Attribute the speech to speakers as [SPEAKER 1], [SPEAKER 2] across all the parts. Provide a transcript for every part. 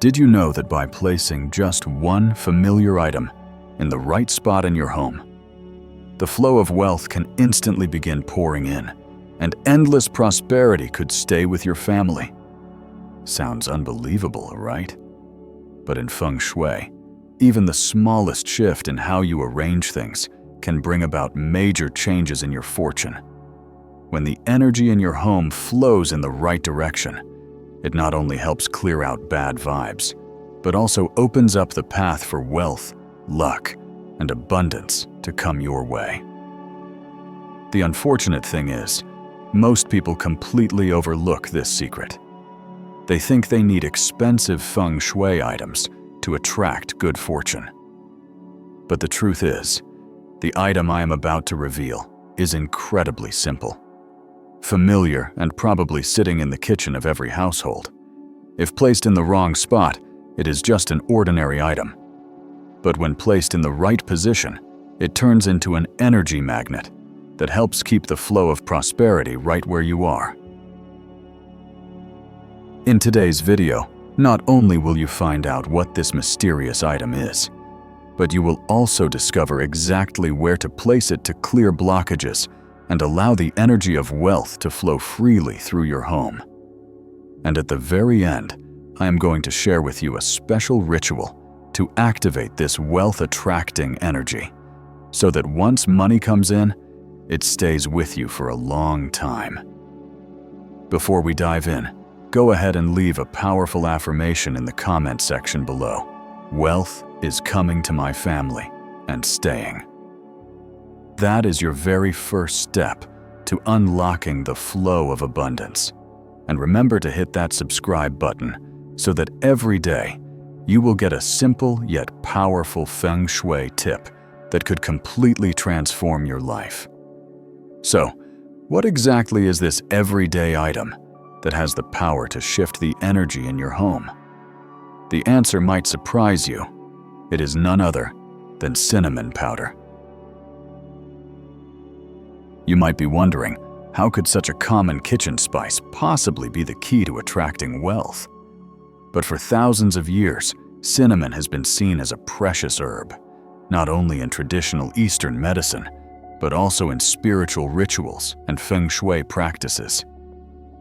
[SPEAKER 1] Did you know that by placing just one familiar item in the right spot in your home, the flow of wealth can instantly begin pouring in, and endless prosperity could stay with your family? Sounds unbelievable, right? But in Feng Shui, even the smallest shift in how you arrange things can bring about major changes in your fortune. When the energy in your home flows in the right direction, it not only helps clear out bad vibes, but also opens up the path for wealth, luck, and abundance to come your way. The unfortunate thing is, most people completely overlook this secret. They think they need expensive Feng Shui items to attract good fortune. But the truth is, the item I am about to reveal is incredibly simple. Familiar and probably sitting in the kitchen of every household. If placed in the wrong spot, it is just an ordinary item. But when placed in the right position, it turns into an energy magnet that helps keep the flow of prosperity right where you are. In today's video, not only will you find out what this mysterious item is, but you will also discover exactly where to place it to clear blockages and allow the energy of wealth to flow freely through your home. And at the very end, I am going to share with you a special ritual to activate this wealth-attracting energy, so that once money comes in, it stays with you for a long time. Before we dive in, go ahead and leave a powerful affirmation in the comment section below. Wealth is coming to my family and staying. That is your very first step to unlocking the flow of abundance. And remember to hit that subscribe button so that every day you will get a simple yet powerful Feng Shui tip that could completely transform your life. So, what exactly is this everyday item that has the power to shift the energy in your home? The answer might surprise you. It is none other than cinnamon powder. You might be wondering, how could such a common kitchen spice possibly be the key to attracting wealth? But for thousands of years, cinnamon has been seen as a precious herb, not only in traditional Eastern medicine, but also in spiritual rituals and Feng Shui practices.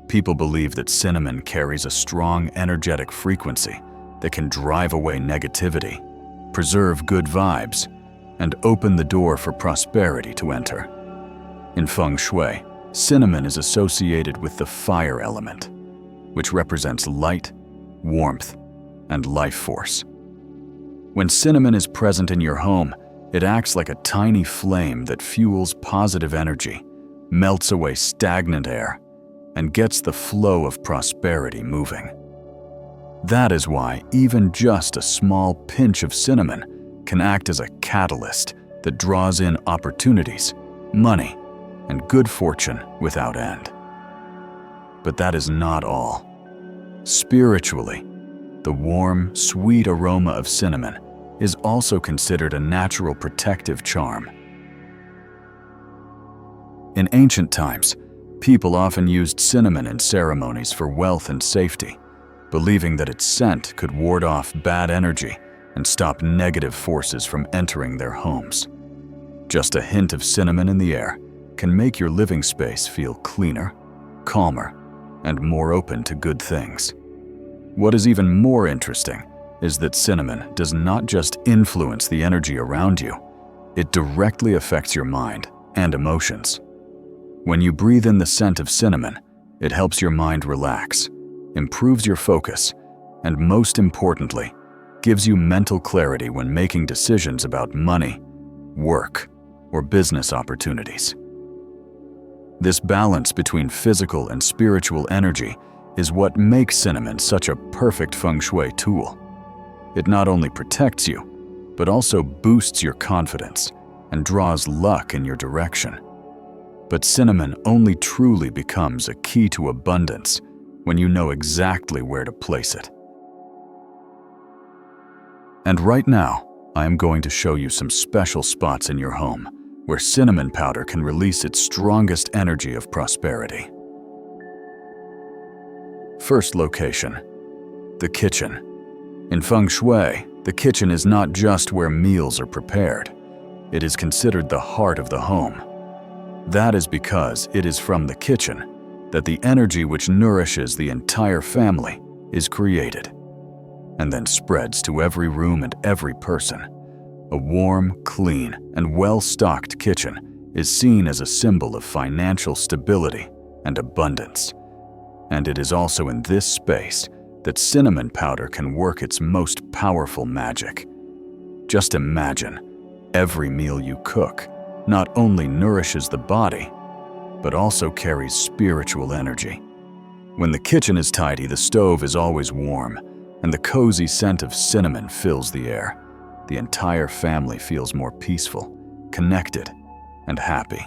[SPEAKER 1] People believe that cinnamon carries a strong energetic frequency that can drive away negativity, preserve good vibes, and open the door for prosperity to enter. In Feng Shui, cinnamon is associated with the fire element, which represents light, warmth, and life force. When cinnamon is present in your home, it acts like a tiny flame that fuels positive energy, melts away stagnant air, and gets the flow of prosperity moving. That is why even just a small pinch of cinnamon can act as a catalyst that draws in opportunities, money, and good fortune without end. But that is not all. Spiritually, the warm, sweet aroma of cinnamon is also considered a natural protective charm. In ancient times, people often used cinnamon in ceremonies for wealth and safety, believing that its scent could ward off bad energy and stop negative forces from entering their homes. Just a hint of cinnamon in the air can make your living space feel cleaner, calmer, and more open to good things. What is even more interesting is that cinnamon does not just influence the energy around you, it directly affects your mind and emotions. When you breathe in the scent of cinnamon, it helps your mind relax, improves your focus, and most importantly, gives you mental clarity when making decisions about money, work, or business opportunities. This balance between physical and spiritual energy is what makes cinnamon such a perfect Feng Shui tool. It not only protects you, but also boosts your confidence and draws luck in your direction. But cinnamon only truly becomes a key to abundance when you know exactly where to place it. And right now, I am going to show you some special spots in your home where cinnamon powder can release its strongest energy of prosperity. First location, the kitchen. In Feng Shui, the kitchen is not just where meals are prepared. It is considered the heart of the home. That is because it is from the kitchen that the energy which nourishes the entire family is created, and then spreads to every room and every person. A warm, clean, and well-stocked kitchen is seen as a symbol of financial stability and abundance. And it is also in this space that cinnamon powder can work its most powerful magic. Just imagine, every meal you cook not only nourishes the body, but also carries spiritual energy. When the kitchen is tidy, the stove is always warm, and the cozy scent of cinnamon fills the air. The entire family feels more peaceful, connected, and happy.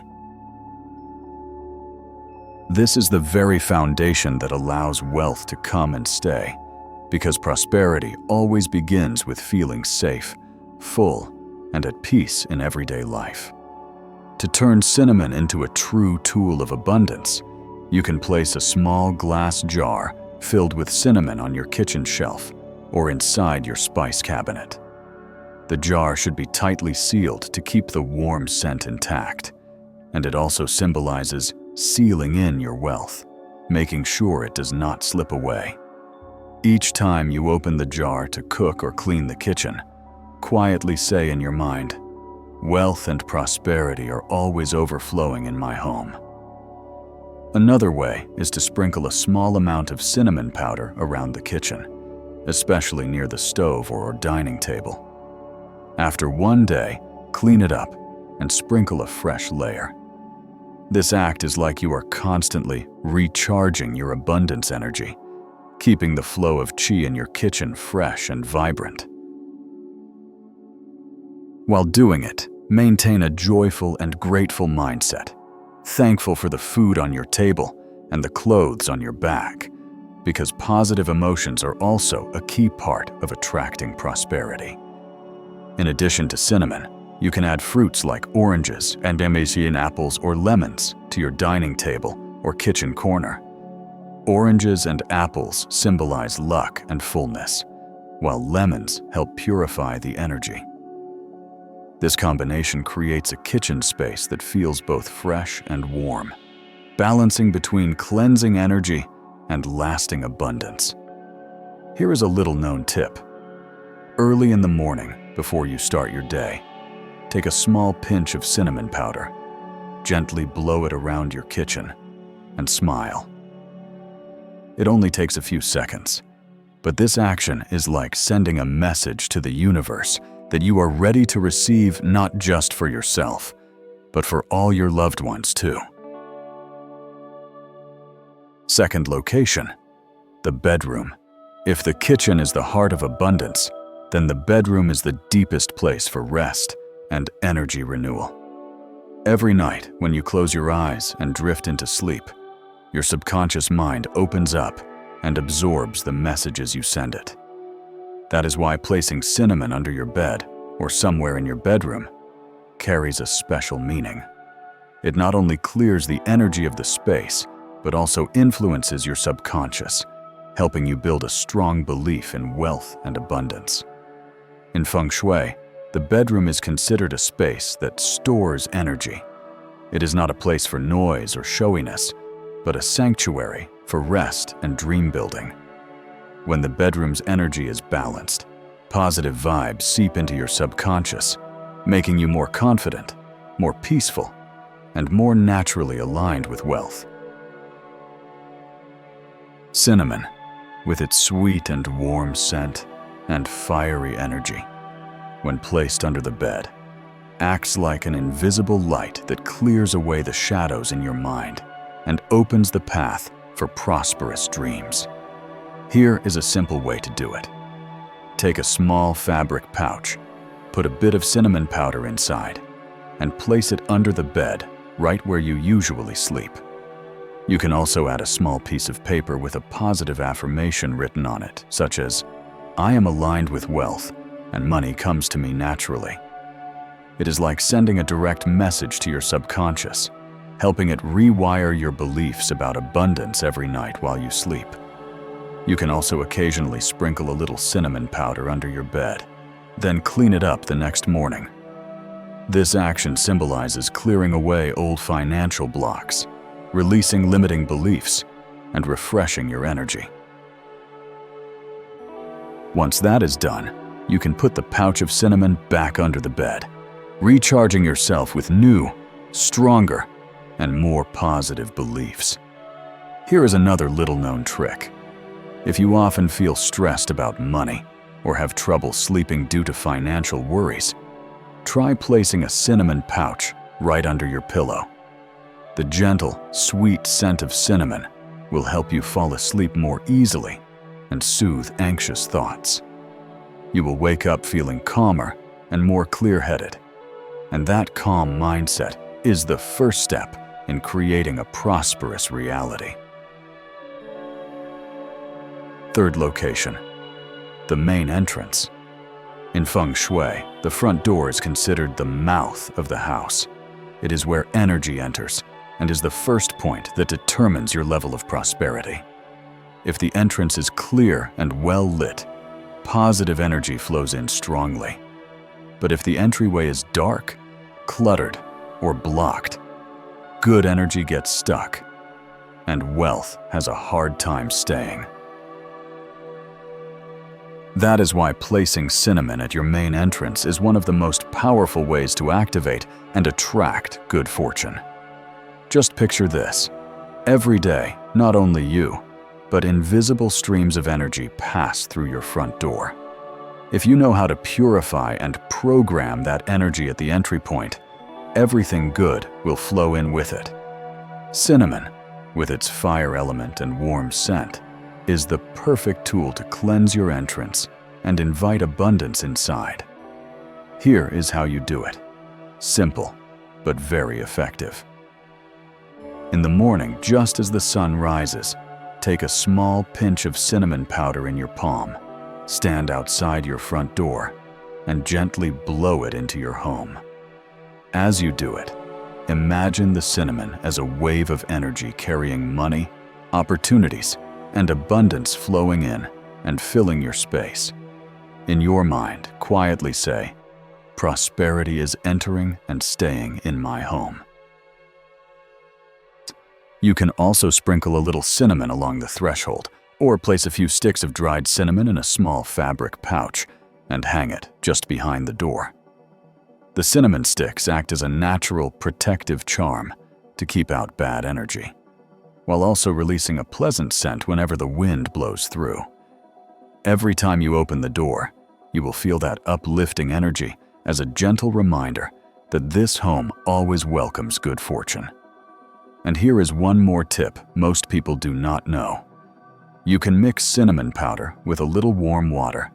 [SPEAKER 1] This is the very foundation that allows wealth to come and stay, because prosperity always begins with feeling safe, full, and at peace in everyday life. To turn cinnamon into a true tool of abundance, you can place a small glass jar filled with cinnamon on your kitchen shelf or inside your spice cabinet. The jar should be tightly sealed to keep the warm scent intact, and it also symbolizes sealing in your wealth, making sure it does not slip away. Each time you open the jar to cook or clean the kitchen, quietly say in your mind, "Wealth and prosperity are always overflowing in my home." Another way is to sprinkle a small amount of cinnamon powder around the kitchen, especially near the stove or dining table. After one day, clean it up and sprinkle a fresh layer. This act is like you are constantly recharging your abundance energy, keeping the flow of qi in your kitchen fresh and vibrant. While doing it, maintain a joyful and grateful mindset, thankful for the food on your table and the clothes on your back, because positive emotions are also a key part of attracting prosperity. In addition to cinnamon, you can add fruits like oranges and Amazonian apples or lemons to your dining table or kitchen corner. Oranges and apples symbolize luck and fullness, while lemons help purify the energy. This combination creates a kitchen space that feels both fresh and warm, balancing between cleansing energy and lasting abundance. Here is a little-known tip. Early in the morning, before you start your day, take a small pinch of cinnamon powder, gently blow it around your kitchen, and smile. It only takes a few seconds, but this action is like sending a message to the universe that you are ready to receive not just for yourself, but for all your loved ones too. Second location, the bedroom. If the kitchen is the heart of abundance, then the bedroom is the deepest place for rest and energy renewal. Every night, when you close your eyes and drift into sleep, your subconscious mind opens up and absorbs the messages you send it. That is why placing cinnamon under your bed or somewhere in your bedroom carries a special meaning. It not only clears the energy of the space, but also influences your subconscious, helping you build a strong belief in wealth and abundance. In Feng Shui, the bedroom is considered a space that stores energy. It is not a place for noise or showiness, but a sanctuary for rest and dream building. When the bedroom's energy is balanced, positive vibes seep into your subconscious, making you more confident, more peaceful, and more naturally aligned with wealth. Cinnamon, with its sweet and warm scent and fiery energy, when placed under the bed, acts like an invisible light that clears away the shadows in your mind and opens the path for prosperous dreams. Here is a simple way to do it. Take a small fabric pouch, put a bit of cinnamon powder inside, and place it under the bed right where you usually sleep. You can also add a small piece of paper with a positive affirmation written on it, such as, "I am aligned with wealth, and money comes to me naturally." It is like sending a direct message to your subconscious, helping it rewire your beliefs about abundance every night while you sleep. You can also occasionally sprinkle a little cinnamon powder under your bed, then clean it up the next morning. This action symbolizes clearing away old financial blocks, releasing limiting beliefs, and refreshing your energy. Once that is done, you can put the pouch of cinnamon back under the bed, recharging yourself with new, stronger, and more positive beliefs. Here is another little-known trick. If you often feel stressed about money or have trouble sleeping due to financial worries, try placing a cinnamon pouch right under your pillow. The gentle, sweet scent of cinnamon will help you fall asleep more easily and soothe anxious thoughts. You will wake up feeling calmer and more clear-headed, and that calm mindset is the first step in creating a prosperous reality. Third location, the main entrance. In Feng Shui, the front door is considered the mouth of the house. It is where energy enters and is the first point that determines your level of prosperity. If the entrance is clear and well lit, positive energy flows in strongly. But if the entryway is dark, cluttered, or blocked, good energy gets stuck, and wealth has a hard time staying. That is why placing cinnamon at your main entrance is one of the most powerful ways to activate and attract good fortune. Just picture this. Every day, not only you, but invisible streams of energy pass through your front door. If you know how to purify and program that energy at the entry point, everything good will flow in with it. Cinnamon, with its fire element and warm scent, is the perfect tool to cleanse your entrance and invite abundance inside. Here is how you do it. Simple, but very effective. In the morning, just as the sun rises, take a small pinch of cinnamon powder in your palm, stand outside your front door, and gently blow it into your home. As you do it, imagine the cinnamon as a wave of energy carrying money, opportunities, and abundance flowing in and filling your space. In your mind, quietly say, "Prosperity is entering and staying in my home." You can also sprinkle a little cinnamon along the threshold, or place a few sticks of dried cinnamon in a small fabric pouch and hang it just behind the door. The cinnamon sticks act as a natural protective charm to keep out bad energy, while also releasing a pleasant scent whenever the wind blows through. Every time you open the door, you will feel that uplifting energy as a gentle reminder that this home always welcomes good fortune. And here is one more tip most people do not know. You can mix cinnamon powder with a little warm water,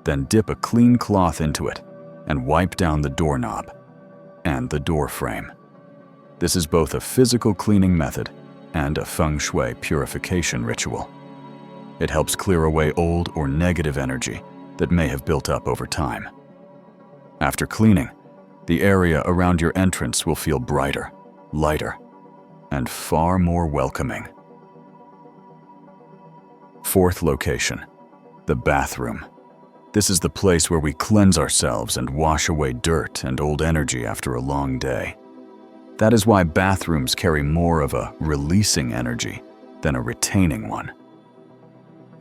[SPEAKER 1] then dip a clean cloth into it and wipe down the doorknob and the door frame. This is both a physical cleaning method and a Feng Shui purification ritual. It helps clear away old or negative energy that may have built up over time. After cleaning, the area around your entrance will feel brighter, lighter, and far more welcoming. Fourth location, the bathroom. This is the place where we cleanse ourselves and wash away dirt and old energy after a long day. That is why bathrooms carry more of a releasing energy than a retaining one.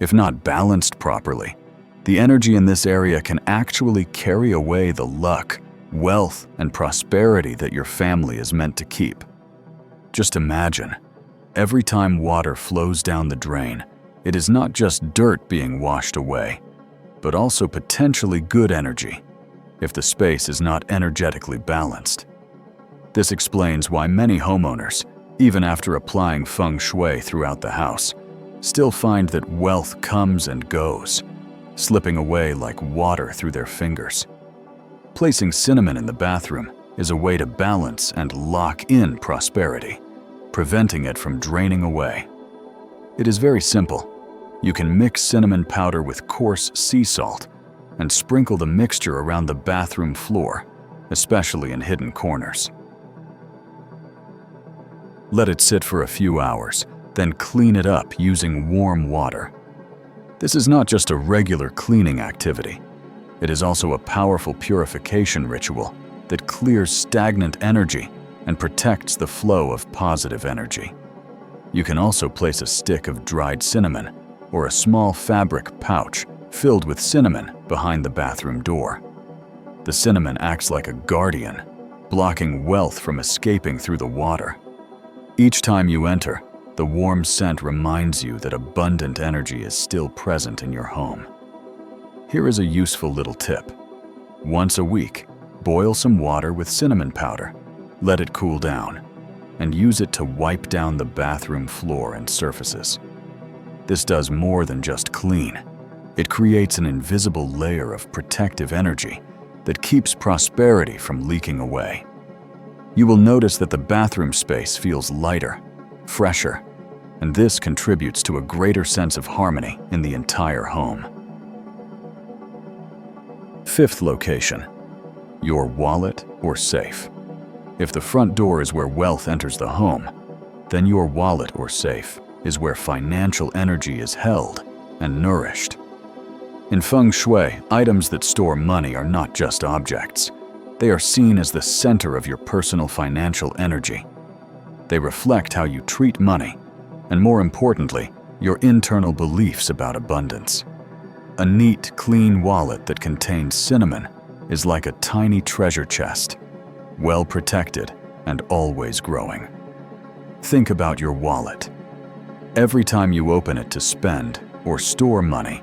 [SPEAKER 1] If not balanced properly, the energy in this area can actually carry away the luck, wealth, and prosperity that your family is meant to keep. Just imagine, every time water flows down the drain, it is not just dirt being washed away, but also potentially good energy, if the space is not energetically balanced. This explains why many homeowners, even after applying Feng Shui throughout the house, still find that wealth comes and goes, slipping away like water through their fingers. Placing cinnamon in the bathroom is a way to balance and lock in prosperity, preventing it from draining away. It is very simple. You can mix cinnamon powder with coarse sea salt and sprinkle the mixture around the bathroom floor, especially in hidden corners. Let it sit for a few hours, then clean it up using warm water. This is not just a regular cleaning activity. It is also a powerful purification ritual that clears stagnant energy and protects the flow of positive energy. You can also place a stick of dried cinnamon or a small fabric pouch filled with cinnamon behind the bathroom door. The cinnamon acts like a guardian, blocking wealth from escaping through the water. Each time you enter, the warm scent reminds you that abundant energy is still present in your home. Here is a useful little tip. Once a week, boil some water with cinnamon powder, let it cool down, and use it to wipe down the bathroom floor and surfaces. This does more than just clean. It creates an invisible layer of protective energy that keeps prosperity from leaking away. You will notice that the bathroom space feels lighter, fresher, and this contributes to a greater sense of harmony in the entire home. Fifth location, your wallet or safe. If the front door is where wealth enters the home, then your wallet or safe is where financial energy is held and nourished. In Feng Shui, items that store money are not just objects. They are seen as the center of your personal financial energy. They reflect how you treat money, and more importantly, your internal beliefs about abundance. A neat, clean wallet that contains cinnamon is like a tiny treasure chest, well protected and always growing. Think about your wallet. Every time you open it to spend or store money,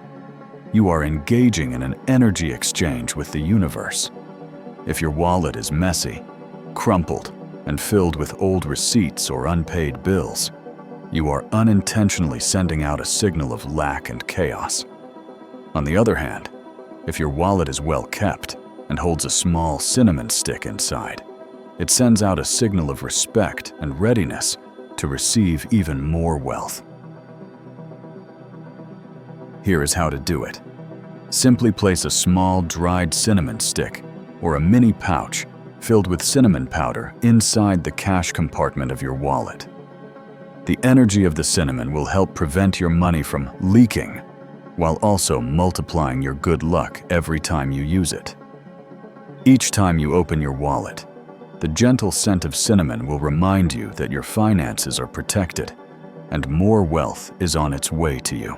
[SPEAKER 1] you are engaging in an energy exchange with the universe. If your wallet is messy, crumpled, and filled with old receipts or unpaid bills, you are unintentionally sending out a signal of lack and chaos. On the other hand, if your wallet is well kept and holds a small cinnamon stick inside, it sends out a signal of respect and readiness to receive even more wealth. Here is how to do it. Simply place a small dried cinnamon stick or a mini pouch filled with cinnamon powder inside the cash compartment of your wallet. The energy of the cinnamon will help prevent your money from leaking, while also multiplying your good luck every time you use it. Each time you open your wallet, the gentle scent of cinnamon will remind you that your finances are protected and more wealth is on its way to you.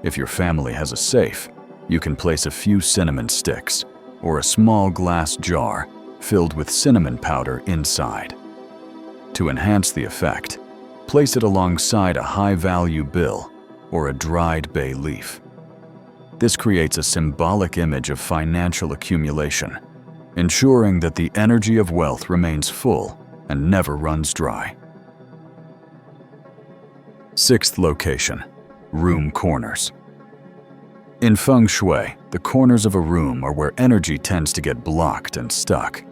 [SPEAKER 1] If your family has a safe, you can place a few cinnamon sticks or a small glass jar filled with cinnamon powder inside. To enhance the effect, place it alongside a high-value bill or a dried bay leaf. This creates a symbolic image of financial accumulation, ensuring that the energy of wealth remains full and never runs dry. Sixth location, room corners. In Feng Shui, the corners of a room are where energy tends to get blocked and stuck.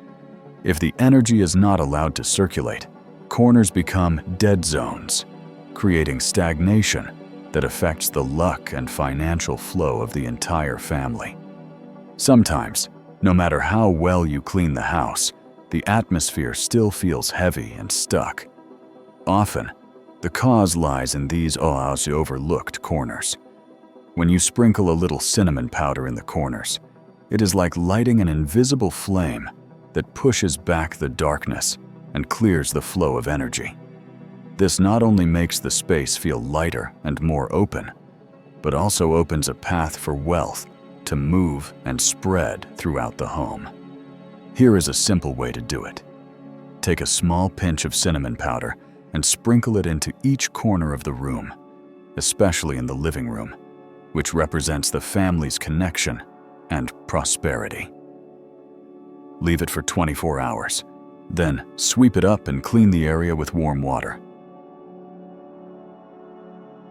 [SPEAKER 1] If the energy is not allowed to circulate, corners become dead zones, creating stagnation that affects the luck and financial flow of the entire family. Sometimes, no matter how well you clean the house, the atmosphere still feels heavy and stuck. Often, the cause lies in these overlooked corners. When you sprinkle a little cinnamon powder in the corners, it is like lighting an invisible flame that pushes back the darkness and clears the flow of energy. This not only makes the space feel lighter and more open, but also opens a path for wealth to move and spread throughout the home. Here is a simple way to do it. Take a small pinch of cinnamon powder and sprinkle it into each corner of the room, especially in the living room, which represents the family's connection and prosperity. Leave it for 24 hours. Then sweep it up and clean the area with warm water.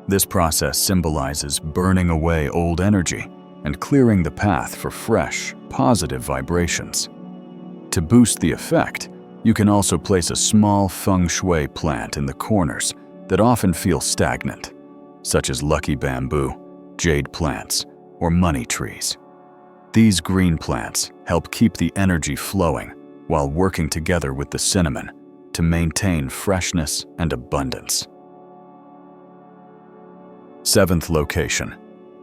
[SPEAKER 1] This process symbolizes burning away old energy and clearing the path for fresh, positive vibrations. To boost the effect, you can also place a small Feng Shui plant in the corners that often feel stagnant, such as lucky bamboo, jade plants, or money trees. These green plants help keep the energy flowing while working together with the cinnamon to maintain freshness and abundance. Seventh location,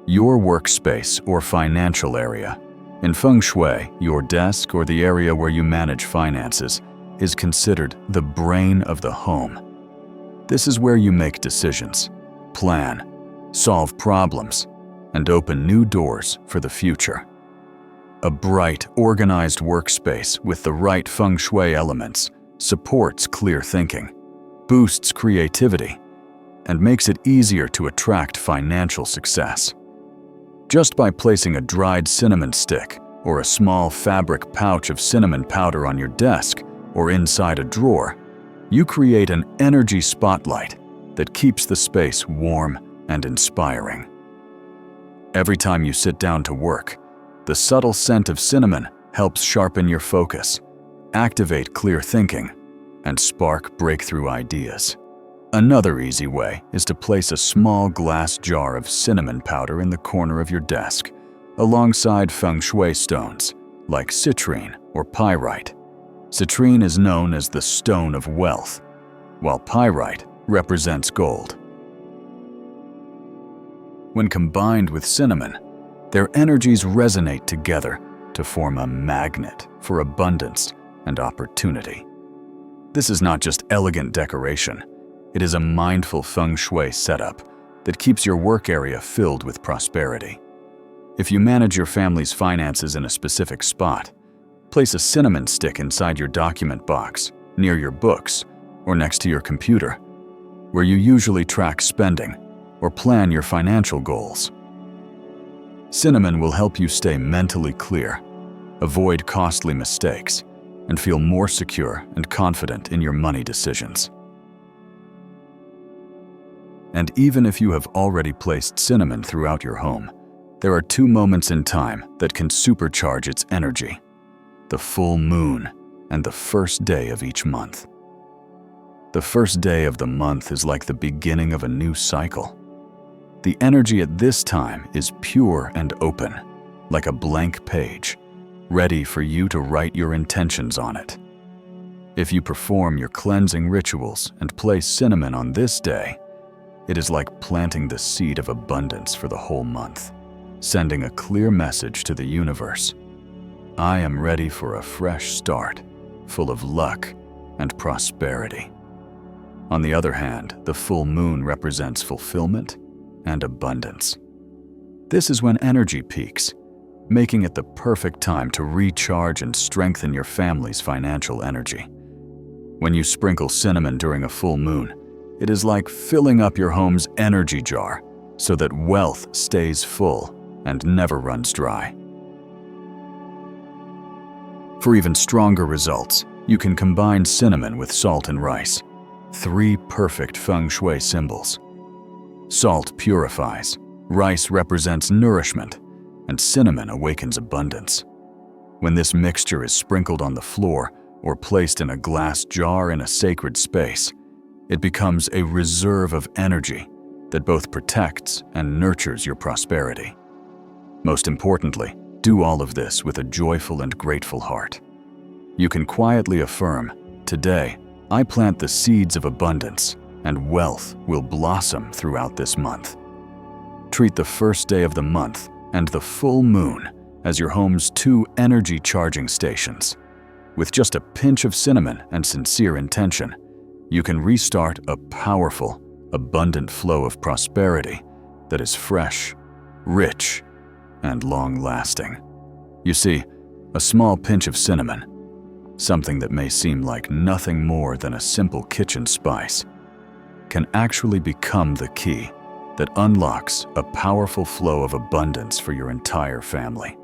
[SPEAKER 1] Your workspace or financial area. In Feng Shui, your desk or the area where you manage finances is considered the brain of the home. This is where you make decisions, plan, solve problems, and open new doors for the future. A bright, organized workspace with the right Feng Shui elements supports clear thinking, boosts creativity, and makes it easier to attract financial success. Just by placing a dried cinnamon stick or a small fabric pouch of cinnamon powder on your desk or inside a drawer, you create an energy spotlight that keeps the space warm and inspiring. Every time you sit down to work, the subtle scent of cinnamon helps sharpen your focus, activate clear thinking, and spark breakthrough ideas. Another easy way is to place a small glass jar of cinnamon powder in the corner of your desk, alongside Feng Shui stones like citrine or pyrite. Citrine is known as the stone of wealth, while pyrite represents gold. When combined with cinnamon, their energies resonate together to form a magnet for abundance and opportunity. This is not just elegant decoration, it is a mindful Feng Shui setup that keeps your work area filled with prosperity. If you manage your family's finances in a specific spot, place a cinnamon stick inside your document box, near your books, or next to your computer, where you usually track spending or plan your financial goals. Cinnamon will help you stay mentally clear, avoid costly mistakes, and feel more secure and confident in your money decisions. And even if you have already placed cinnamon throughout your home, there are two moments in time that can supercharge its energy: the full moon and the first day of each month. The first day of the month is like the beginning of a new cycle. The energy at this time is pure and open, like a blank page, ready for you to write your intentions on it. If you perform your cleansing rituals and place cinnamon on this day, it is like planting the seed of abundance for the whole month, sending a clear message to the universe. I am ready for a fresh start, full of luck and prosperity. On the other hand, the full moon represents fulfillment and abundance. This is when energy peaks, making it the perfect time to recharge and strengthen your family's financial energy. When you sprinkle cinnamon during a full moon, it is like filling up your home's energy jar so that wealth stays full and never runs dry. For even stronger results, you can combine cinnamon with salt and rice, three perfect Feng Shui symbols. Salt purifies, rice represents nourishment, and cinnamon awakens abundance. When this mixture is sprinkled on the floor or placed in a glass jar in a sacred space, it becomes a reserve of energy that both protects and nurtures your prosperity. Most importantly, do all of this with a joyful and grateful heart. You can quietly affirm, "Today, I plant the seeds of abundance, and wealth will blossom throughout this month." Treat the first day of the month and the full moon as your home's two energy charging stations. With just a pinch of cinnamon and sincere intention, you can restart a powerful, abundant flow of prosperity that is fresh, rich, and long-lasting. You see, a small pinch of cinnamon, something that may seem like nothing more than a simple kitchen spice, can actually become the key that unlocks a powerful flow of abundance for your entire family.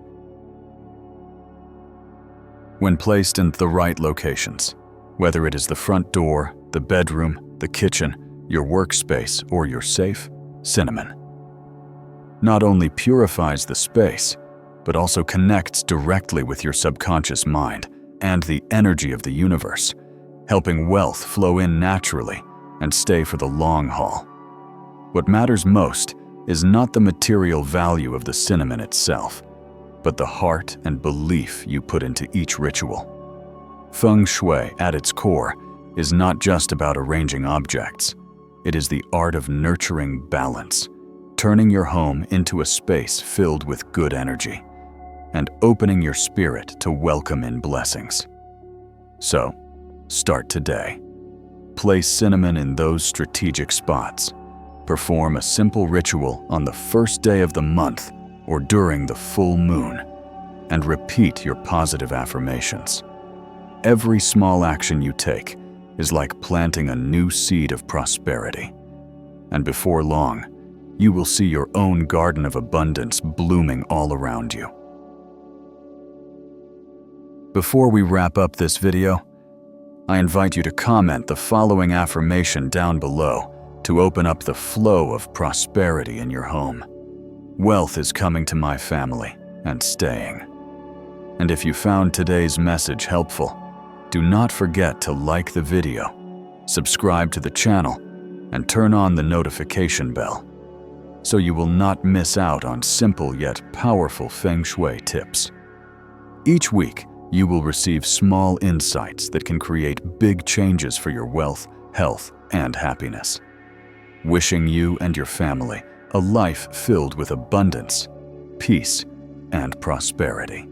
[SPEAKER 1] When placed in the right locations, whether it is the front door, the bedroom, the kitchen, your workspace, or your safe, cinnamon not only purifies the space, but also connects directly with your subconscious mind and the energy of the universe, helping wealth flow in naturally and stay for the long haul. What matters most is not the material value of the cinnamon itself, but the heart and belief you put into each ritual. Feng Shui, at its core, is not just about arranging objects. It is the art of nurturing balance, turning your home into a space filled with good energy and opening your spirit to welcome in blessings. So, start today. Place cinnamon in those strategic spots. Perform a simple ritual on the first day of the month or during the full moon, and repeat your positive affirmations. Every small action you take is like planting a new seed of prosperity. And before long, you will see your own garden of abundance blooming all around you. Before we wrap up this video, I invite you to comment the following affirmation down below to open up the flow of prosperity in your home. Wealth is coming to my family and staying. And if you found today's message helpful, do not forget to like the video, subscribe to the channel, and turn on the notification bell so you will not miss out on simple yet powerful Feng Shui tips. Each week, you will receive small insights that can create big changes for your wealth, health, and happiness. Wishing you and your family a life filled with abundance, peace, and prosperity.